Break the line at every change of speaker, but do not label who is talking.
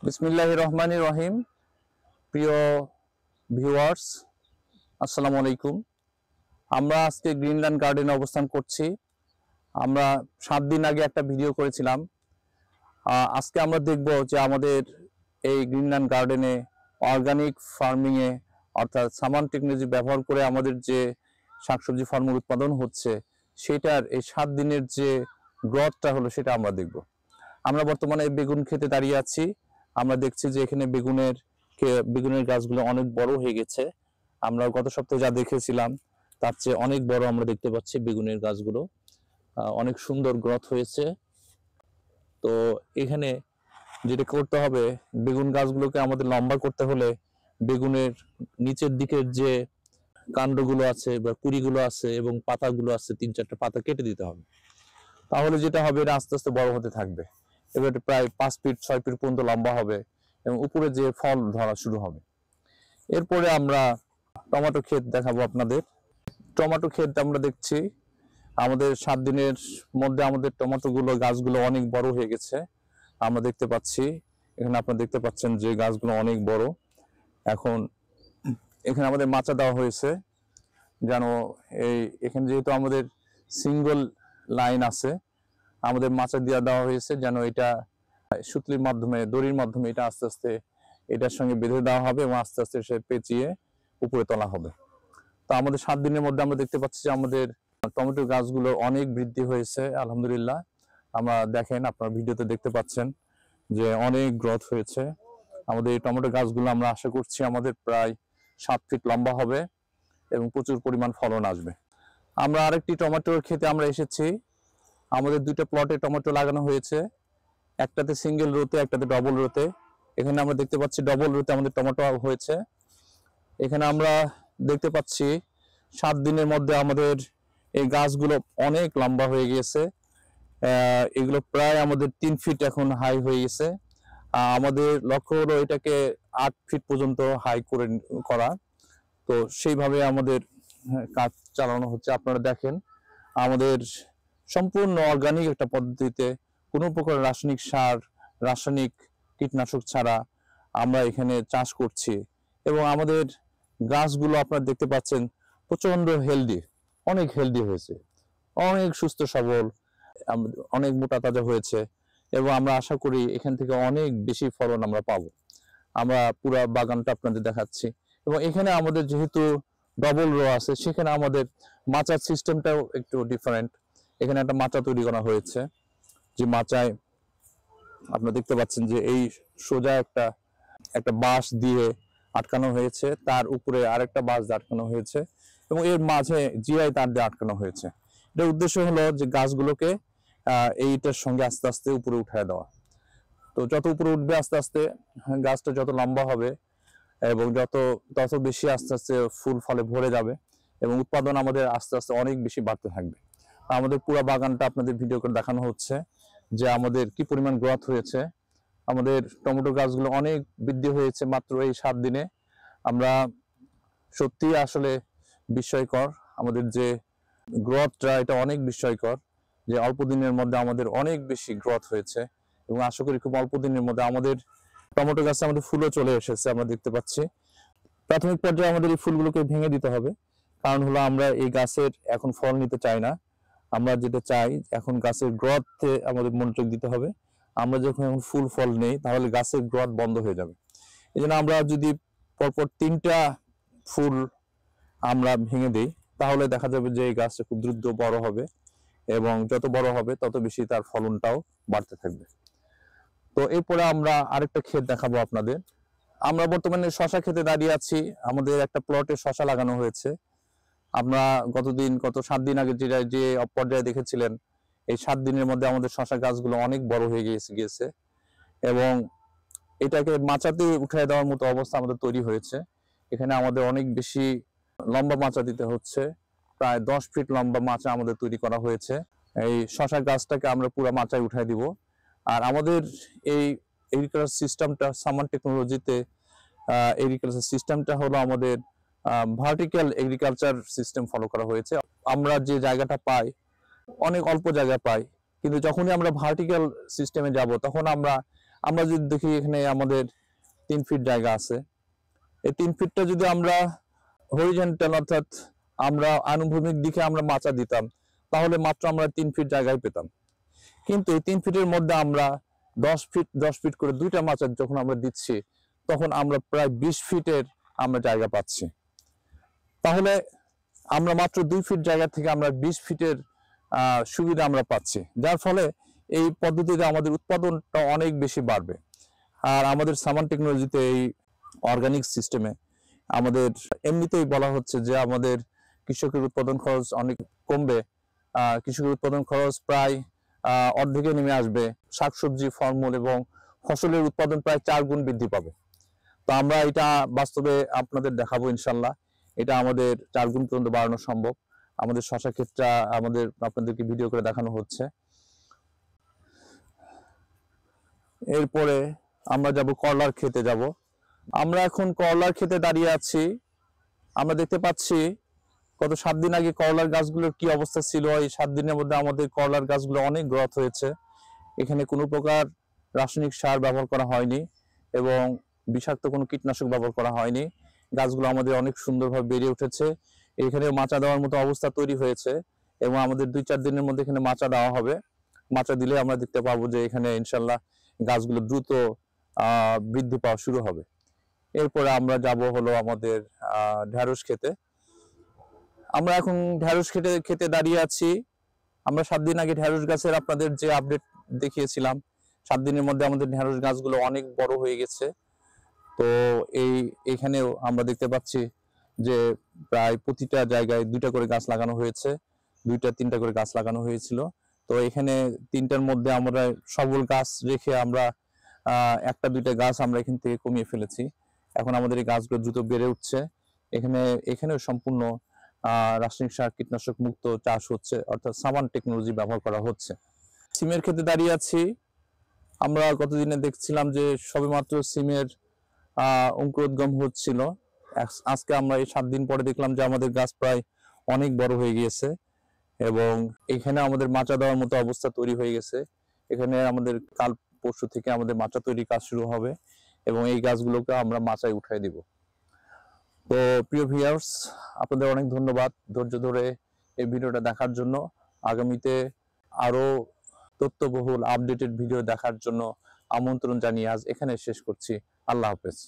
বিসমিল্লাহির রহমানির রহিম। প্রিয় ভিউয়ার্স, আসসালামু আলাইকুম। আমরা আজকে গ্রিনল্যান্ড গার্ডেনে অবস্থান করছি। আমরা 7 দিন আগে একটা ভিডিও করেছিলাম। আজকে আমরা দেখব যে আমাদের এই গ্রিনল্যান্ড গার্ডেনে অর্গানিক ফার্মিংয়ে অর্থাৎ সামান টেকনোলজি ব্যবহার করে আমাদের যে শাকসবজি ফলমূল উৎপাদন হচ্ছে সেটার এই 7 দিনের যে গ্রোথটা হলো সেটা আমরা দেখব। আমরা বর্তমানে বেগুন খেতে দাঁড়িয়ে আছি। আমরা দেখছি যে এখানে বেগুনের গাছগুলো অনেক বড় হয়ে গেছে। আমরা গত সপ্তাহে যা দেখেছিলাম তার চেয়ে অনেক বড় আমরা দেখতে পাচ্ছি বেগুনের গাছগুলো। অনেক সুন্দর গ্রোথ হয়েছে। তো এখানে যেটা করতে হবে, বেগুন গাছগুলোকে আমাদের লম্বা করতে হলে বেগুনের নিচের দিকের যে কাণ্ডগুলো আছে বা কুড়িগুলো আছে এবং পাতাগুলো আছে 3-4টা পাতা কেটে দিতে হবে। তাহলে যেটা হবে, এটা আস্তে আস্তে বড় হতে থাকবে। এবার প্রায় 5 ফিট 6 ফিট পর্যন্ত লম্বা হবে এবং উপরে যে ফল ধরা শুরু হবে। এরপরে আমরা টমেটো ক্ষেত দেখাবো আপনাদের। টমেটো ক্ষেত আমরা দেখছি আমাদের 7 দিনের মধ্যে আমাদের টমেটোগুলো গাছগুলো অনেক বড় হয়ে গেছে। আমরা দেখতে পাচ্ছি এখানে, আপনারা দেখতে পাচ্ছেন যে গাছগুলো অনেক বড়। এখন এখানে আমাদের মাচা দেওয়া হয়েছে যেন এখানে যেহেতু আমাদের সিঙ্গল লাইন আছে, আমাদের মাচা দিয়ে দেওয়া হয়েছে যেন এটা সুতলির মাধ্যমে, দড়ির মাধ্যমে এটা আস্তে আস্তে এটার সঙ্গে বেঁধে দেওয়া হবে এবং আস্তে আস্তে সে পেঁচিয়ে উপরে তোলা হবে। তো আমাদের 7 দিনের মধ্যে আমরা দেখতে পাচ্ছি যে আমাদের টমেটো গাছগুলো অনেক বৃদ্ধি হয়েছে, আলহামদুলিল্লাহ। আমরা দেখেন, আপনার ভিডিওতে দেখতে পাচ্ছেন যে অনেক গ্রোথ হয়েছে আমাদের এই টমেটো গাছগুলো। আমরা আশা করছি আমাদের প্রায় 7 ফিট লম্বা হবে এবং প্রচুর পরিমাণ ফলন আসবে। আমরা আরেকটি টমেটোর ক্ষেতে আমরা এসেছি। আমাদের 2টা প্লটে টমেটো লাগানো হয়েছে, একটাতে সিঙ্গেল রোতে, একটাতে ডবল রোতে। এখানে আমরা দেখতে পাচ্ছি ডবল রোতে আমাদের টমেটো হয়েছে। এখানে আমরা দেখতে পাচ্ছি 7 দিনের মধ্যে আমাদের এই গাছগুলো অনেক লম্বা হয়ে গিয়েছে। এগুলো প্রায় আমাদের 3 ফিট এখন হাই হয়ে গেছে। আমাদের লক্ষ্য হলো এটাকে 8 ফিট পর্যন্ত হাই করা। তো সেইভাবে আমাদের কাজ চালানো হচ্ছে। আপনারা দেখেন, আমাদের সম্পূর্ণ অর্গানিক একটা পদ্ধতিতে, কোনো প্রকার রাসায়নিক সার, রাসায়নিক কীটনাশক ছাড়া আমরা এখানে চাষ করছি এবং আমাদের গাছগুলো আপনারা দেখতে পাচ্ছেন প্রচন্ড হেলদি, অনেক হেলদি হয়েছে, অনেক সুস্থ সবল, অনেক মোটা তাজা হয়েছে এবং আমরা আশা করি এখান থেকে অনেক বেশি ফলন আমরা পাবো। আমরা পুরো বাগানটা আপনাদের দেখাচ্ছি এবং এখানে আমাদের যেহেতু ডবল রো আছে, সেখানে আমাদের মাচার সিস্টেমটাও একটু ডিফারেন্ট। এখানে একটা মাচা তৈরি করা হয়েছে, যে মাচায় আপনারা দেখতে পাচ্ছেন যে এই সোজা একটা বাঁশ দিয়ে আটকানো হয়েছে, তার উপরে আরেকটা বাঁশ দিয়ে আটকানো হয়েছে এবং এর মাঝে জিআই তার দিয়ে আটকানো হয়েছে। এটার উদ্দেশ্য হলো যে গাছগুলোকে এইটার সঙ্গে আস্তে আস্তে উপরে উঠায় দেওয়া। তো যত উপরে উঠবে আস্তে আস্তে গাছটা যত লম্বা হবে এবং তত বেশি আস্তে আস্তে ফুল ফলে ভরে যাবে এবং উৎপাদন আমাদের আস্তে আস্তে অনেক বেশি বাড়তে থাকবে। আমাদের পুরো বাগানটা আপনাদের ভিডিও করে দেখানো হচ্ছে যে আমাদের কি পরিমাণ গ্রোথ হয়েছে। আমাদের টমেটো গাছগুলো অনেক বৃদ্ধি হয়েছে মাত্র এই 7 দিনে। আমরা সত্যি আসলে বিস্ময়কর, আমাদের যে গ্রোথটা এটা অনেক বিস্ময়কর, যে অল্প দিনের মধ্যে আমাদের অনেক বেশি গ্রোথ হয়েছে এবং আশা করি খুব অল্প দিনের মধ্যে আমাদের টমেটো গাছে আমাদের ফুলও চলে এসেছে। আমরা দেখতে পাচ্ছি প্রাথমিক পর্যায়ে আমাদের এই ফুলগুলোকে ভেঙে দিতে হবে, কারণ হলো আমরা এই গাছের এখন ফল নিতে চাই না। আমরা যেটা চাই, এখন গাছের গ্রোথে আমাদের মনোযোগ দিতে হবে। আমরা যখন এখন ফুল ফল নেই তাহলে গাছের গ্রোথ বন্ধ হয়ে যাবে। এই জন্য আমরা যদি পরপর 3টা ফুল আমরা ভেঙে দিই তাহলে দেখা যাবে যে এই গাছটা খুব দ্রুত বড় হবে এবং যত বড় হবে তত বেশি তার ফলনটাও বাড়তে থাকবে। তো এরপরে আমরা আরেকটা ক্ষেত দেখাবো আপনাদের। আমরা বর্তমানে শশা ক্ষেতে দাঁড়িয়ে আছি। আমাদের একটা প্লটে শশা লাগানো হয়েছে। আমরা গত 7 দিন আগে যে পর্যায়ে দেখেছিলেন, এই 7 দিনের মধ্যে আমাদের শশা গাছগুলো অনেক বড় হয়ে গিয়েছে এবং এটাকে মাচাতে উঠায় দেওয়ার মতো অবস্থা আমাদের তৈরি হয়েছে। এখানে আমাদের অনেক বেশি লম্বা মাচা দিতে হচ্ছে, প্রায় 10 ফিট লম্বা মাচা আমাদের তৈরি করা হয়েছে। এই শশা গাছটাকে আমরা পুরো মাচায় উঠায় দিব। আর আমাদের এই এগ্রিকালচার সিস্টেমটা, সামান টেকনোলজিতে এগ্রিকালচার সিস্টেমটা হলো আমাদের ভার্টিক্যাল এগ্রিকালচার সিস্টেম ফলো করা হয়েছে। আমরা যে জায়গাটা পাই অনেক অল্প জায়গা পাই, কিন্তু যখনই আমরা ভার্টিক্যাল সিস্টেমে যাব তখন আমরা আমরা যদি দেখি এখানে আমাদের 3 ফিট জায়গা আছে। এই 3 ফিটটা যদি আমরা হরিজন্টাল অর্থাৎ আমরা আনুভূমিক দিকে আমরা মাচা দিতাম, তাহলে মাত্র আমরা 3 ফিট জায়গায় পেতাম। কিন্তু এই 3 ফিটের মধ্যে আমরা 10 ফিট করে দুইটা মাচা যখন আমরা দিচ্ছি, তখন আমরা প্রায় 20 ফিটের আমরা জায়গা পাচ্ছি। তাহলে আমরা মাত্র 2 ফিট জায়গা থেকে আমরা 20 ফিটের সুবিধা আমরা পাচ্ছি, যার ফলে এই পদ্ধতিতে আমাদের উৎপাদনটা অনেক বেশি বাড়বে। আর আমাদের সামান টেকনোলজিতে এই অর্গানিক সিস্টেমে আমাদের এমনিতেই বলা হচ্ছে যে আমাদের কৃষকের উৎপাদন খরচ অনেক কমবে। কৃষকের উৎপাদন খরচ প্রায় অর্ধেকে নেমে আসবে। শাকসবজি, ফলমূল এবং ফসলের উৎপাদন প্রায় 4 গুণ বৃদ্ধি পাবে। তো আমরা এটা বাস্তবে আপনাদের দেখাবো ইনশাল্লাহ। এটা আমাদের 4 গুণ পর্যন্ত বাড়ানো সম্ভব। আমাদের শশা ক্ষেতটা আপনাদেরকে ভিডিও করে দেখানো হচ্ছে। এরপরে আমরা যাব করলার ক্ষেতে যাব। আমরা এখন করলার ক্ষেতে দাঁড়িয়ে আছি। আমরা দেখতে পাচ্ছি গত 7 দিন আগে করলার গাছগুলোর কি অবস্থা ছিল। এই 7 দিনের মধ্যে আমাদের করলার গাছগুলো অনেক গ্রোথ হয়েছে। এখানে কোনো প্রকার রাসায়নিক সার ব্যবহার করা হয়নি এবং বিষাক্ত কোনো কীটনাশক ব্যবহার করা হয়নি। গাছগুলো আমাদের অনেক সুন্দরভাবে বেড়ে উঠেছে। এখানে মাচা দেওয়ার মতো অবস্থা তৈরি হয়েছে এবং আমাদের 2-4 দিনের মধ্যে এখানে মাচা দেওয়া হবে। মাচা দিলে আমরা দেখতে পাবো যে এখানে ইনশাল্লাহ গাছগুলো দ্রুত বৃদ্ধি পাওয়া শুরু হবে। এরপরে আমরা যাব হলো আমাদের ঢেঁড়স খেতে। আমরা এখন ঢেঁড়স খেতে দাঁড়িয়ে আছি। আমরা 7 দিন আগে ঢেঁড়স গাছের আপনাদের যে আপডেট দেখিয়েছিলাম, 7 দিনের মধ্যে আমাদের ঢেঁড়স গাছগুলো অনেক বড় হয়ে গেছে। তো এখানেও আমরা দেখতে পাচ্ছি যে প্রায় প্রতিটা জায়গায় 2টা করে গাছ লাগানো হয়েছে, 2-3টা করে গাছ লাগানো হয়েছিল। তো এখানে 3টার মধ্যে আমরা সবল গাছ রেখে আমরা 1-2টা গাছ আমরা এখান থেকে কমিয়ে ফেলেছি। এখন আমাদের এই গাছগুলো দ্রুত বেড়ে উঠছে। এখানেও সম্পূর্ণ রাসায়নিক সার, কীটনাশক মুক্ত চাষ হচ্ছে, অর্থাৎ সামান টেকনোলজি ব্যবহার করা হচ্ছে। সিমের ক্ষেতে দাঁড়িয়ে আছি। আমরা গতদিনে দেখছিলাম যে সবেমাত্র সিমের অঙ্কুরোদ্গম হচ্ছিল। আজকে আমরা এই 7 দিন পরে দেখলাম যে আমাদের গাছ প্রায় অনেক বড় হয়ে গিয়েছে এবং এখানে আমাদের মাচা দেওয়ার মতো অবস্থা তৈরি হয়ে গেছে। এখানে আমাদের কাল পরশু থেকে আমাদের মাচা তৈরির কাজ শুরু হবে এবং এই গাছগুলোকে আমরা মাচায় উঠাই দিব। তো প্রিয় ভিউয়ার্স, আপনাদের অনেক ধন্যবাদ ধৈর্য ধরে এই ভিডিওটা দেখার জন্য। আগামীতে আরো তথ্যবহুল আপডেটেড ভিডিও দেখার জন্য আমন্ত্রণ জানিয়ে আজ এখানে শেষ করছি। আল্লাহ হাফেজ।